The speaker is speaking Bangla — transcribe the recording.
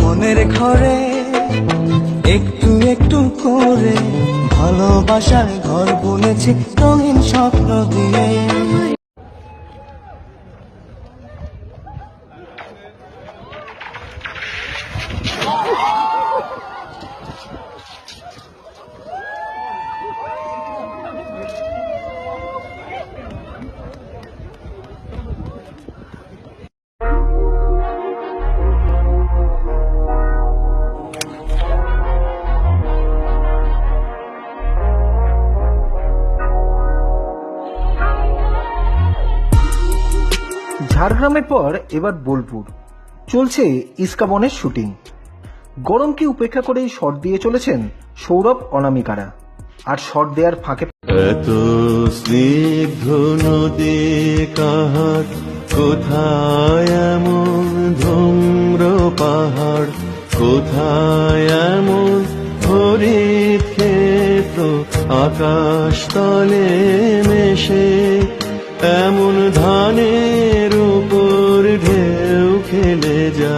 মনের ঘরে একটু একটু করে ভালোবাসার ঘর বুনেছি রঙিন স্বপ্ন দিয়ে। ঝাড়গ্রামের পর এবার বোলপুর চলছে ইস্কাবনের শুটিং। গরমকে উপেক্ষা করেই শট দিয়ে চলেছেন সৌরভ অনামিকারা। আর শট দেওয়ার ফাঁকে এত স্নিগ্ধ নদী কাহার, কোথায় এমন ধূম্র পাহাড়, কোথায় এমন হরিত ক্ষেত্র, আকাশ তলে মেশে এমন ধানের উপর ঢেউ খেলে যায়।